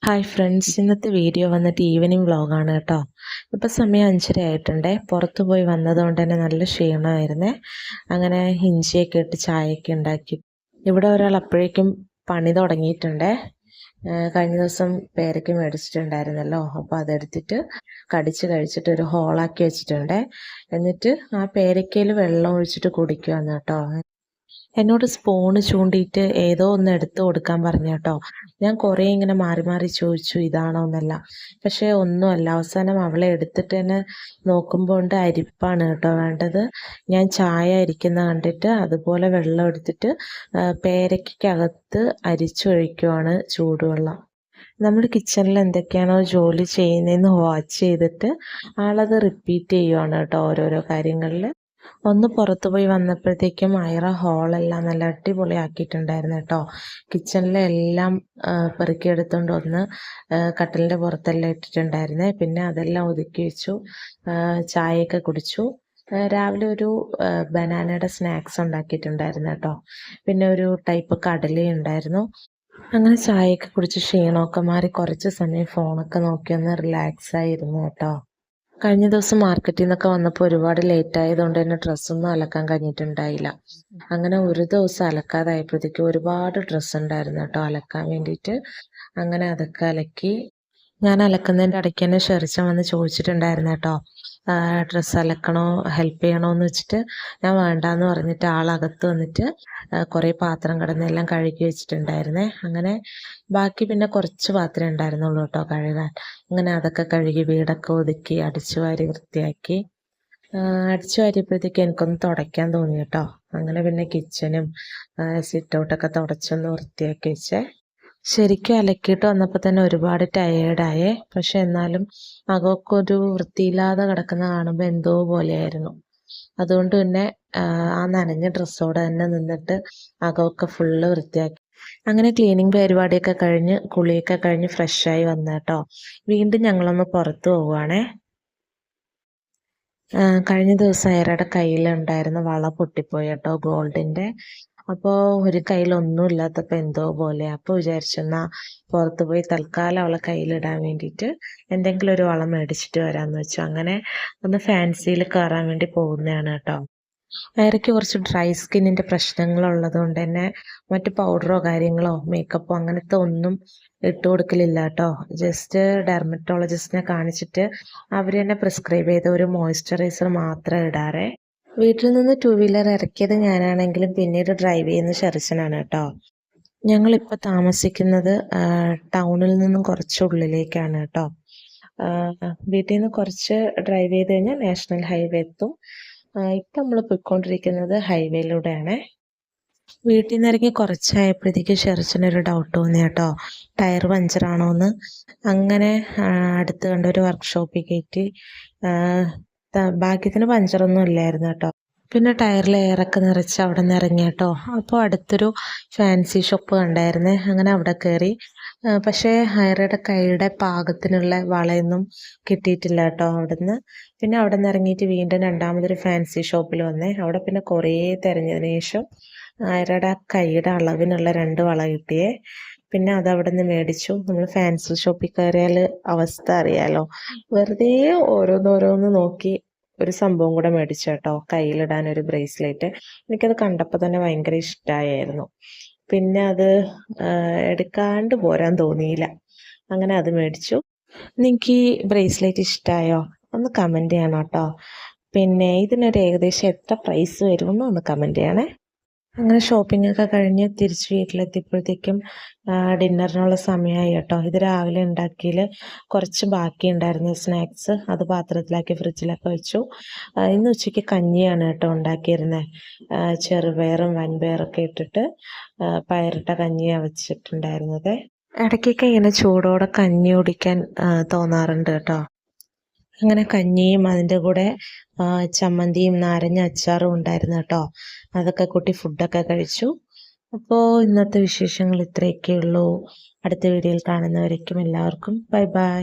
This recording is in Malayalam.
ഹായ് ഫ്രണ്ട്സ്, ഇന്നത്തെ വീഡിയോ വന്നിട്ട് ഈവനിങ് വ്ളോഗാണ് കേട്ടോ. ഇപ്പം സമയം 5:30 ആയിട്ടുണ്ടേ. പുറത്ത് പോയി വന്നതുകൊണ്ട് തന്നെ നല്ല ക്ഷീണമായിരുന്നേ. അങ്ങനെ ഇഞ്ചിയൊക്കെ ഇട്ട് ചായയൊക്കെ ഉണ്ടാക്കി. ഇവിടെ ഒരാൾ അപ്പോഴേക്കും പണി തുടങ്ങിയിട്ടുണ്ടേ. കഴിഞ്ഞ ദിവസം പേരയ്ക്ക മേടിച്ചിട്ടുണ്ടായിരുന്നല്ലോ, അപ്പോൾ അതെടുത്തിട്ട് കടിച്ച് കഴിച്ചിട്ട് ഒരു ഹോളാക്കി വെച്ചിട്ടുണ്ടേ. എന്നിട്ട് ആ പേരയ്ക്കയിൽ വെള്ളം ഒഴിച്ചിട്ട് കുടിക്കുവാന്ന് കേട്ടോ. എന്നോട് സ്പൂണ് ചൂണ്ടിയിട്ട് ഏതോ ഒന്ന് എടുത്ത് കൊടുക്കാൻ പറഞ്ഞു കേട്ടോ. ഞാൻ കുറേ ഇങ്ങനെ മാറി മാറി ചോദിച്ചു ഇതാണോ എന്നല്ല. പക്ഷേ ഒന്നുമല്ല. അവസാനം അവളെ എടുത്തിട്ട് തന്നെ നോക്കുമ്പോൾ ഉണ്ട് അരിപ്പാണ് കേട്ടോ വേണ്ടത്. ഞാൻ ചായ അരിക്കുന്ന കണ്ടിട്ട് അതുപോലെ വെള്ളം എടുത്തിട്ട് പേരയ്ക്കകത്ത് അരിച്ചൊഴിക്കുവാണ് ചൂടുവെള്ളം. നമ്മൾ കിച്ചണിൽ എന്തൊക്കെയാണോ ജോലി ചെയ്യുന്നതെന്ന് വാച്ച് ചെയ്തിട്ട് ആളത് റിപ്പീറ്റ് ചെയ്യുവാണ് കേട്ടോ ഓരോരോ കാര്യങ്ങളിൽ. ഒന്ന് പുറത്തു പോയി വന്നപ്പോഴത്തേക്കും ഐറ ഹോളെല്ലാം നല്ല അടിപൊളിയാക്കിയിട്ടുണ്ടായിരുന്നു കേട്ടോ. കിച്ചണിലെ എല്ലാം പെറുക്കിയെടുത്തുകൊണ്ട് വന്ന് കട്ടിലിൻ്റെ പുറത്തെല്ലാം ഇട്ടിട്ടുണ്ടായിരുന്നേ. പിന്നെ അതെല്ലാം ഒതുക്കി വെച്ചു. ചായയൊക്കെ കുടിച്ചു. രാവിലെ ഒരു ബനാനയുടെ സ്നാക്സ് ഉണ്ടാക്കിയിട്ടുണ്ടായിരുന്നു കേട്ടോ. പിന്നെ ഒരു ടൈപ്പ് കടലയുണ്ടായിരുന്നു. അങ്ങനെ ചായയൊക്കെ കുടിച്ച് ക്ഷീണമൊക്കെ മാറി കുറച്ച് സമയം ഫോണൊക്കെ നോക്കി ഒന്ന് റിലാക്സ് ആയിരുന്നു കേട്ടോ. കഴിഞ്ഞ ദിവസം മാർക്കറ്റിൽ നിന്നൊക്കെ വന്നപ്പോൾ ഒരുപാട് ലേറ്റ് ആയതുകൊണ്ട് തന്നെ ഡ്രസ്സൊന്നും അലക്കാൻ കഴിഞ്ഞിട്ടുണ്ടായില്ല. അങ്ങനെ ഒരു ദിവസം അലക്കാതായപ്പോഴത്തേക്കും ഒരുപാട് ഡ്രസ്സ് ഉണ്ടായിരുന്നു കേട്ടോ അലക്കാൻ വേണ്ടിയിട്ട്. അങ്ങനെ അതൊക്കെ അലക്കി. ഞാൻ അലക്കുന്നതിൻ്റെ ഇടയ്ക്ക് തന്നെ ഷെറിച്ചൻ വന്ന് ചോദിച്ചിട്ടുണ്ടായിരുന്നു കേട്ടോ, ഡ്രസ്സ് അലക്കണോ ഹെൽപ്പ് ചെയ്യണോ എന്ന് വെച്ചിട്ട്. ഞാൻ വേണ്ടാന്ന് പറഞ്ഞിട്ട് ആളകത്ത് വന്നിട്ട് കുറേ പാത്രം കിടന്നെല്ലാം കഴുകി വെച്ചിട്ടുണ്ടായിരുന്നേ. അങ്ങനെ ബാക്കി പിന്നെ കുറച്ച് പാത്രം ഉണ്ടായിരുന്നുള്ളൂ കേട്ടോ കഴുകാൻ. അങ്ങനെ അതൊക്കെ കഴുകി വീടൊക്കെ ഒതുക്കി അടിച്ചു വാരി വൃത്തിയാക്കി. അടിച്ചു വാരിയപ്പോഴത്തേക്ക് എനിക്കൊന്ന് തുടയ്ക്കാൻ തോന്നി കേട്ടോ. അങ്ങനെ പിന്നെ കിച്ചനും സിറ്റ് ഔട്ടൊക്കെ തുടച്ചൊന്ന് വൃത്തിയാക്കി വെച്ചേ. ശരിക്കും അലക്കിയിട്ട് വന്നപ്പോൾ തന്നെ ഒരുപാട് ടയേർഡായേ. പക്ഷെ എന്നാലും അകമൊക്കെ ഒരു വൃത്തിയില്ലാതെ കിടക്കുന്ന കാണുമ്പോൾ എന്തോ പോലെയായിരുന്നു. അതുകൊണ്ട് പിന്നെ ആ നനഞ്ഞ ഡ്രസ്സോടെ തന്നെ നിന്നിട്ട് അകമൊക്കെ ഫുള്ള് വൃത്തിയാക്കി. അങ്ങനെ ക്ലീനിങ് പരിപാടിയൊക്കെ കഴിഞ്ഞ് കുളിയൊക്കെ കഴിഞ്ഞ് ഫ്രഷായി വന്നു കേട്ടോ. വീണ്ടും ഞങ്ങളൊന്ന് പുറത്ത് പോവുകയാണേ. കഴിഞ്ഞ ദിവസം അയറയുടെ കയ്യിലുണ്ടായിരുന്ന വള പൊട്ടിപ്പോയി കേട്ടോ, ഗോൾഡിൻ്റെ. അപ്പോൾ ഒരു കയ്യിലൊന്നും ഇല്ലാത്തപ്പോൾ എന്തോ പോലെ. അപ്പോൾ വിചാരിച്ചെന്നാൽ പുറത്ത് പോയി തൽക്കാലം അവളെ കയ്യിലിടാൻ വേണ്ടിയിട്ട് എന്തെങ്കിലും ഒരു വളം മേടിച്ചിട്ട് വരാമെന്ന് വെച്ചു. അങ്ങനെ ഒന്ന് ഫാൻസിയിൽ കയറാൻ വേണ്ടി പോകുന്നതാണ് കേട്ടോ. അയറയ്ക്ക് കുറച്ച് ഡ്രൈ സ്കിന്നിൻ്റെ പ്രശ്നങ്ങളുള്ളത് കൊണ്ട് തന്നെ മറ്റ് പൗഡറോ കാര്യങ്ങളോ മേക്കപ്പോ അങ്ങനത്തെ ഒന്നും ഇട്ട് കൊടുക്കലില്ല കേട്ടോ. ജസ്റ്റ് ഡെർമറ്റോളജിസ്റ്റിനെ കാണിച്ചിട്ട് അവർ തന്നെ പ്രിസ്ക്രൈബ് ചെയ്ത ഒരു മോയ്സ്ചറൈസർ മാത്രമേ ഇടാറേ. വീട്ടിൽ നിന്ന് 2 വീലർ ഇറക്കിയത് ഞാനാണെങ്കിലും പിന്നീട് ഡ്രൈവ് ചെയ്യുന്ന ഷെറിച്ചനാണ് കേട്ടോ. ഞങ്ങളിപ്പോൾ താമസിക്കുന്നത് ടൗണിൽ നിന്നും കുറച്ച് ഉള്ളിലേക്കാണ് കേട്ടോ. വീട്ടിൽ നിന്ന് കുറച്ച് ഡ്രൈവ് ചെയ്ത് കഴിഞ്ഞാൽ നാഷണൽ ഹൈവേ എത്തും. ഇപ്പം നമ്മൾ പോയിക്കൊണ്ടിരിക്കുന്നത് ഹൈവേയിലൂടെയാണ്. വീട്ടിൽ നിന്ന് ഇറങ്ങി കുറച്ചായപ്പോഴത്തേക്ക് ഷെറിച്ചനൊരു ഡൗട്ട് തോന്നി കേട്ടോ, ടയർ പഞ്ചറാണോ എന്ന്. അങ്ങനെ അടുത്ത് കണ്ട ഒരു വർക്ക്ഷോപ്പിൽ കയറ്റി. ഭാഗ്യത്തിന് പഞ്ചറൊന്നും ഇല്ലായിരുന്നു കേട്ടോ. പിന്നെ ടയറിൽ എയറൊക്കെ നിറച്ച് അവിടെ നിന്ന് ഇറങ്ങി കേട്ടോ. അപ്പോൾ അടുത്തൊരു ഫാൻസി ഷോപ്പ് കണ്ടായിരുന്നേ. അങ്ങനെ അവിടെ കയറി. പക്ഷേ ഹൈറയുടെ കൈയുടെ പാകത്തിനുള്ള വളയൊന്നും കിട്ടിയിട്ടില്ല കേട്ടോ അവിടുന്ന്. പിന്നെ അവിടെ നിന്ന് ഇറങ്ങിയിട്ട് വീണ്ടും രണ്ടാമതൊരു ഫാൻസി ഷോപ്പിൽ വന്നേ. അവിടെ പിന്നെ കുറേ തിരഞ്ഞതിന് ശേഷം ഹൈറയുടെ കൈയുടെ അളവിനുള്ള 2 വള കിട്ടിയേ. പിന്നെ അത് അവിടെ നിന്ന് മേടിച്ചു. നമ്മൾ ഫാൻസി ഷോപ്പിൽ കയറിയാൽ അവസ്ഥ അറിയാലോ, വെറുതെ ഓരോന്നോരോന്ന് നോക്കി ഒരു സംഭവം കൂടെ മേടിച്ചു കേട്ടോ, കയ്യിലിടാൻ ഒരു ബ്രേസ്ലെറ്റ്. എനിക്കത് കണ്ടപ്പോൾ തന്നെ ഭയങ്കര ഇഷ്ടമായിരുന്നു. പിന്നെ അത് എടുക്കാണ്ട് പോരാൻ തോന്നിയില്ല. അങ്ങനെ അത് മേടിച്ചു. നിങ്ങൾക്ക് ഈ ബ്രേസ്ലെറ്റ് ഇഷ്ടമായോ? ഒന്ന് കമൻറ്റ് ചെയ്യണം കേട്ടോ. പിന്നെ ഇതിനൊരു ഏകദേശം എത്ര പ്രൈസ് വരുമെന്ന് ഒന്ന് കമൻറ്റ് ചെയ്യണേ. അങ്ങനെ ഷോപ്പിംഗ് ഒക്കെ കഴിഞ്ഞ് തിരിച്ച് വീട്ടിലെത്തിയപ്പോഴത്തേക്കും ഡിന്നറിനുള്ള സമയമായി കേട്ടോ. ഇത് രാവിലെ ഉണ്ടാക്കിയതിൽ കുറച്ച് ബാക്കി ഉണ്ടായിരുന്നു സ്നാക്സ്. അത് പാത്രത്തിലാക്കി ഫ്രിഡ്ജിലൊക്കെ വെച്ചു. ഇന്ന് ഉച്ചയ്ക്ക് കഞ്ഞിയാണ് കേട്ടോ ഉണ്ടാക്കിയിരുന്നത്. ചെറുപയറും വൻപയറൊക്കെ ഇട്ടിട്ട് പയറിട്ട കഞ്ഞിയാണ് വെച്ചിട്ടുണ്ടായിരുന്നത്. ഇടയ്ക്കൊക്കെ ഇങ്ങനെ ചൂടോടെ കഞ്ഞി കുടിക്കാൻ തോന്നാറുണ്ട് കേട്ടോ. അങ്ങനെ കഞ്ഞിയും അതിൻ്റെ കൂടെ ചമ്മന്തിയും നാരങ്ങ അച്ചാറും ഉണ്ടായിരുന്നു കേട്ടോ. അതൊക്കെ കൂട്ടി ഫുഡൊക്കെ കഴിച്ചു. അപ്പോൾ ഇന്നത്തെ വിശേഷങ്ങൾ ഇത്രയൊക്കെ ഉള്ളൂ. അടുത്ത വീഡിയോയിൽ കാണുന്നവരേക്കും എല്ലാവർക്കും ബൈ ബൈ.